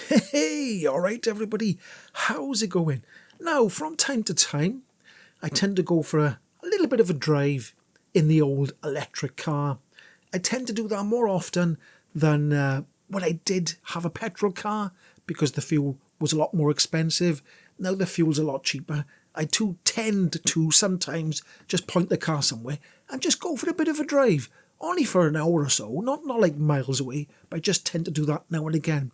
Hey, all right, everybody. How's it going? Now, from time to time, I tend to go for a little bit of a drive in the old electric car. I tend to do that more often than when I did have a petrol car because the fuel was a lot more expensive. Now the fuel's a lot cheaper. I too tend to sometimes just point the car somewhere and just go for a bit of a drive. Only for an hour or so, not like miles away, but I just tend to do that now and again.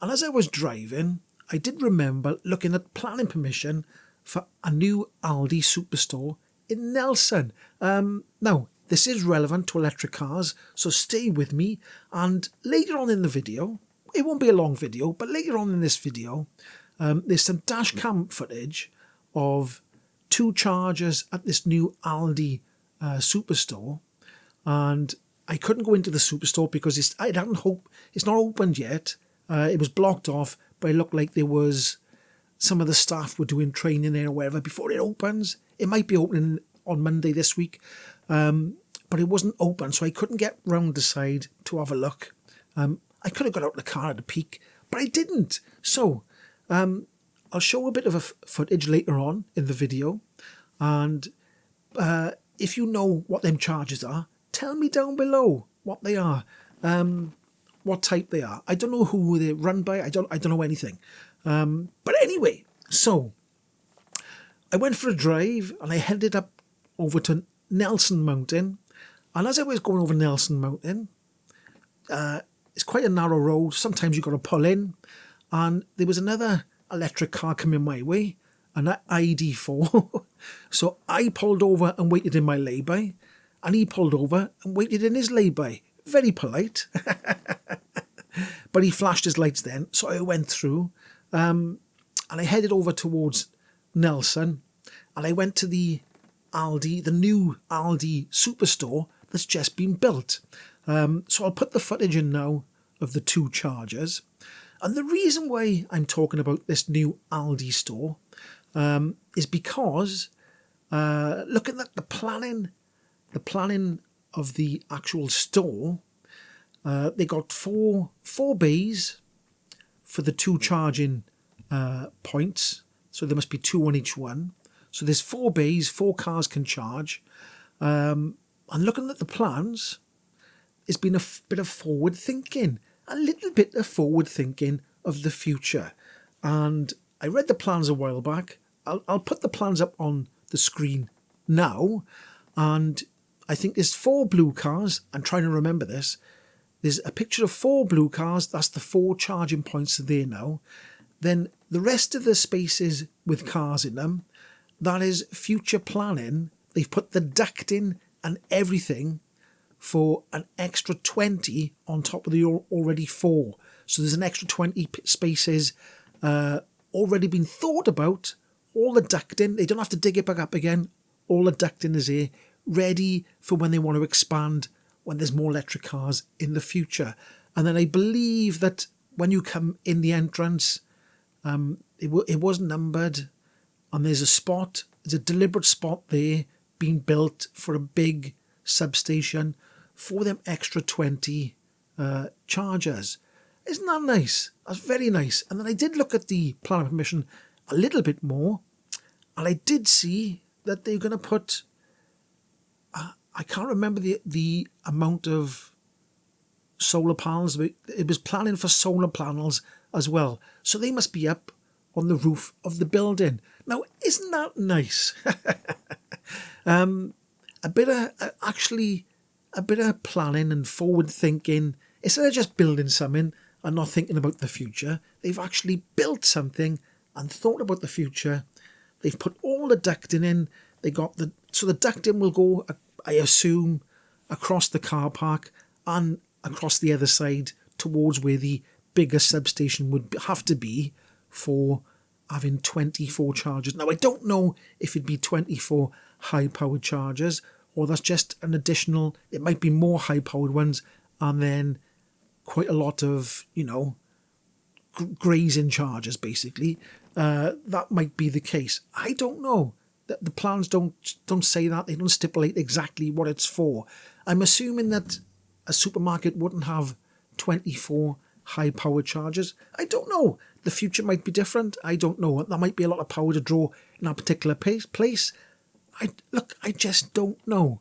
And as I was driving, I did remember looking at planning permission for a new Aldi superstore in Nelson. Now, this is relevant to electric cars, so stay with me. And later on in the video, it won't be a long video, but later on in this video, there's some dash cam footage of two chargers at this new Aldi superstore. And I couldn't go into the superstore because it's not opened yet. It was blocked off, but it looked like there was some of the staff were doing training there or whatever before it opens. It might be opening on Monday this week, but it wasn't open, so I couldn't get round the side to have a look. I could have got out of the car at a peek, but I didn't. So I'll show a bit of a footage later on in the video, and if you know what them chargers are, tell me down below what they are. What type they are. I don't know who they're run by. I don't know anything. But anyway, so I went for a drive and I headed up over to Nelson Mountain. And as I was going over Nelson Mountain, it's quite a narrow road. Sometimes you've got to pull in. And there was another electric car coming my way, an ID4. So I pulled over and waited in my lay-by. And he pulled over and waited in his lay-by. Very polite. But he flashed his lights then, so I went through. And I headed over towards Nelson. And I went to the Aldi, the new Aldi superstore that's just been built. So I'll put the footage in now of the two chargers. And the reason why I'm talking about this new Aldi store is because looking at the planning of the actual store, they got four bays for the two charging points. So there must be two on each one. So there's 4 bays, 4 cars can charge. And looking at the plans, it's been a bit of forward thinking, a little bit of forward thinking of the future. And I read the plans a while back. I'll put the plans up on the screen now. And I think there's 4 blue cars. I'm trying to remember this. There's a picture of 4 blue cars. That's the 4 charging points there now. Then the rest of the spaces with cars in them, that is future planning. They've put the ducting and everything for an extra 20 on top of the already 4. So there's an extra 20 spaces already been thought about. All the ducting, they don't have to dig it back up again. All the ducting is here, ready for when they want to expand, when there's more electric cars in the future. And then I believe that when you come in the entrance, it was numbered, and there's a deliberate spot there being built for a big substation for them extra 20 chargers. Isn't that nice? That's very nice. And then I did look at the plan of permission a little bit more, and I did see that they're going to put, I can't remember the amount of solar panels, but it was planning for solar panels as well. So they must be up on the roof of the building. Now, isn't that nice? A bit of planning and forward thinking. Instead of just building something and not thinking about the future, they've actually built something and thought about the future. They've put all the ducting in. So the ducting will go, I assume, across the car park and across the other side towards where the bigger substation would have to be for having 24 chargers. Now, I don't know if it'd be 24 high-powered chargers, or that's just an additional, it might be more high-powered ones, and then quite a lot of, grazing chargers, basically. That might be the case. I don't know. The plans don't say that. They don't stipulate exactly what it's for. I'm assuming that a supermarket wouldn't have 24 high-powered chargers. I don't know. The future might be different. I don't know. There might be a lot of power to draw in that particular place. I just don't know.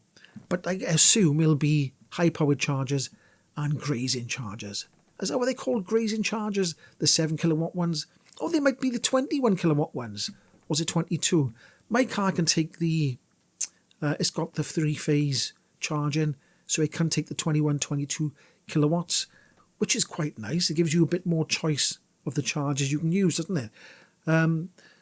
But I assume it'll be high-powered chargers and grazing chargers. Is that what they call grazing chargers? The 7 kilowatt ones? Or they might be the 21 kilowatt ones. Or is it 22? My car can take the... it's got the 3-phase charging, so it can take the 21, 22 kilowatts, which is quite nice. It gives you a bit more choice of the chargers you can use, doesn't it?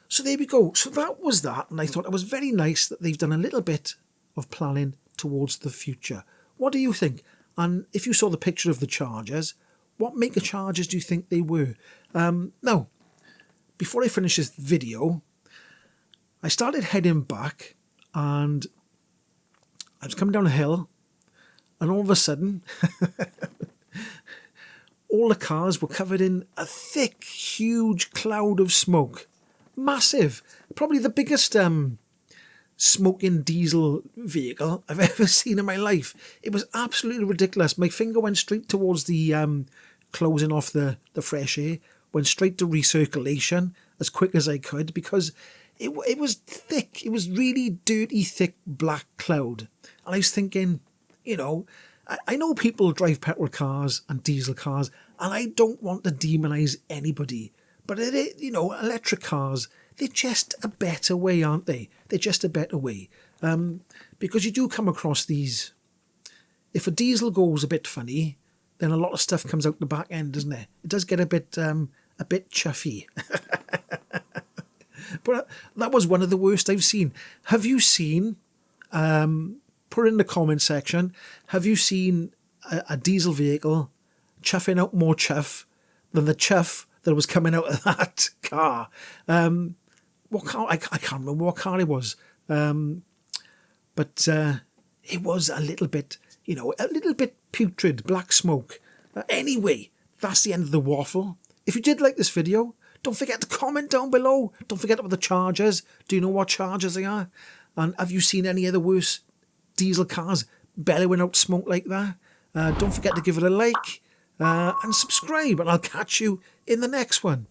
So there we go. So that was that, and I thought it was very nice that they've done a little bit of planning towards the future. What do you think? And if you saw the picture of the chargers, what make of chargers do you think they were? Now, before I finish this video, I started heading back, and I was coming down a hill, and all of a sudden, all the cars were covered in a thick, huge cloud of smoke. Massive. Probably the biggest smoking diesel vehicle I've ever seen in my life. It was absolutely ridiculous. My finger went straight towards the closing off the fresh air, went straight to recirculation as quick as I could, because it was thick. It was really dirty, thick black cloud. And I was thinking, you know, I know people drive petrol cars and diesel cars, and I don't want to demonise anybody. But, electric cars, they're just a better way, aren't they? They're just a better way. Because you do come across these... If a diesel goes a bit funny, then a lot of stuff comes out the back end, doesn't it? It does get a bit chuffy. But that was one of the worst I've seen. Have you seen... put in the comment section, have you seen a diesel vehicle chuffing out more chuff than the chuff that was coming out of that car? What car? I can't remember what car it was. But it was a little bit, putrid, black smoke. Anyway, that's the end of the waffle. If you did like this video, don't forget to comment down below. Don't forget about the chargers. Do you know what chargers they are? And have you seen any of the worst diesel cars bellowing out smoke like that? Don't forget to give it a like and subscribe, and I'll catch you in the next one.